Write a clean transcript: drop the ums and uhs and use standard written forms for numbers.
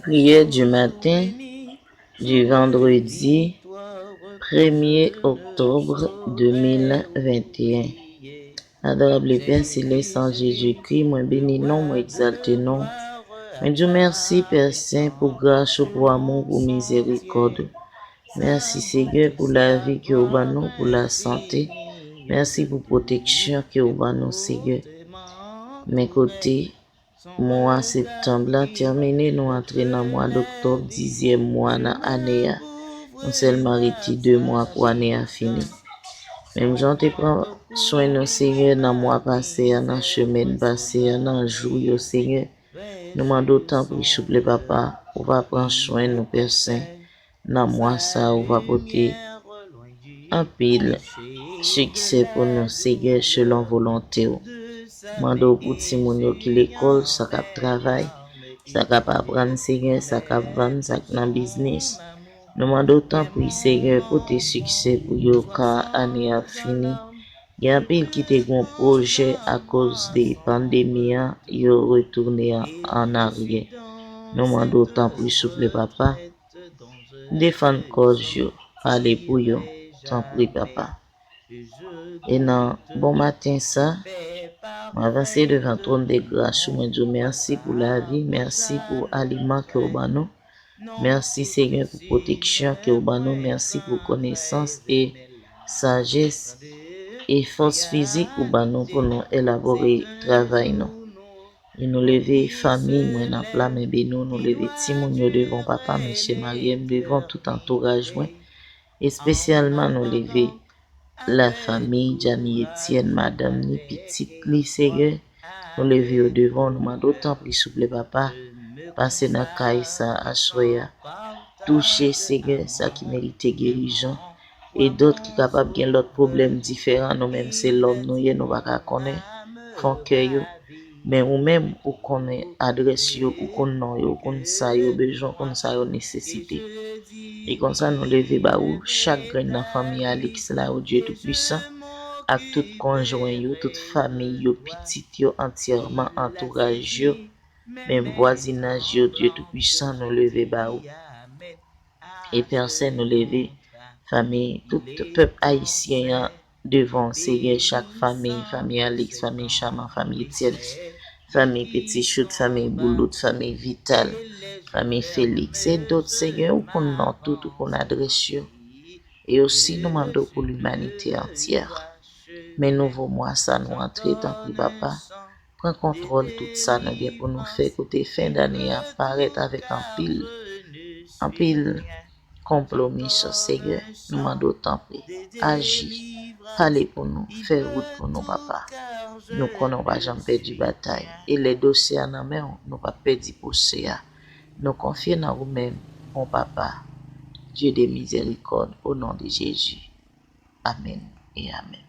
Prière du matin du vendredi 1er octobre 2021. Adorable Père céleste en Jésus-Christ, moi béni non, moi exalté non. Mais Dieu merci Père Saint pour grâce, pour amour, pour miséricorde. Merci Seigneur pour la vie que vous nous, pour la santé. Merci pour protection que vous nous Seigneur. Mes côtés, mois septembre là terminé, nous entrons dans le mois d'octobre, 10e mois dans l'année. Nous seulement arrêté 2 mois pour l'année à fini. Même j'en te prends soin de Seigneur dans le mois passé, dans le chemin passé, dans le jour, Seigneur. Nous demandons autant pour souple papa, on va prendre soin de nos Père Saint. Dans le mois ça, on va porter un pile succès pour nous, Seigneur, selon volonté. Mando pour ti moun yo qui l'école, ça cap travail, ça cap apprendre Seigneur, ça cap vendre, ça dans business. Nous demandons autant pour Seigneur pour tes succès pour yo quand année a fini. Il y a un pile qui te gon projet à cause des pandémies, yo retourné en arrière. Nous demandons autant pour souple papa. Défendre cause yo, parler pour yo, tant prie papa. Et non, bon matin ça, m'avancer devant le trône de grâce. Moi, Dieu, merci pour la vie, merci pour l'aliment que vous avez. Merci Seigneur pour protection que vous avez. Merci pour connaissance et sagesse et force physique que vous avez pour nous élaborer le travail. Et nous lever famille, moi, dans plat, mais nous lever Timon devant papa, monsieur Mariem, devant tout entourage, et spécialement nous lever la famille, Jamie Etienne, madame, ni petite, li Seigneur, nous lever au devant, nous demandons autant pour souple papa, passer dans caille ça, assoya, toucher Seigneur, ça qui mérite guérison, et d'autres qui capable de l'autre problème différent, nous même c'est l'homme, nous pas connaître, font cœur, mais ou même ou connaît adresse yo, ou connaît yo, ou connaît ça yo besoin, connaît ça yo nécessité. Et comme ça, nous lever ba ou chaque grain dans famille Alix là, au Dieu tout-puissant, avec tout conjoint yo, toute famille yo, petite yo, entièrement entourage yo, même voisinage yo, Dieu tout-puissant, nous lever ba ou. Et personne nous lever, famille, tout peuple haïtien devant Seigneur, chaque famille, famille Alix, famille Chaman, famille Etienne, famille Petit Chute, famille Bouloute, famille Vital, famille Félix, et d'autres Seigneur, où qu'on a tout, où qu'on adresse, et aussi nous demandons pour l'humanité entière. Mais nouveau mois, ça nous entre tant que papa, prend contrôle tout ça, nous bien pour nous faire côté fin d'année, apparaître avec un pile compromis sur Seigneur, nous demandons tant pis, agis, parlez pour nous, faire route pour nous, papa. Nous connaissons pas jamais perdu bataille. Et les dossiers en main, nous pas perdu procès. Nous confions dans vous-même, mon papa, Dieu de miséricorde, au nom de Jésus. Amen et amen.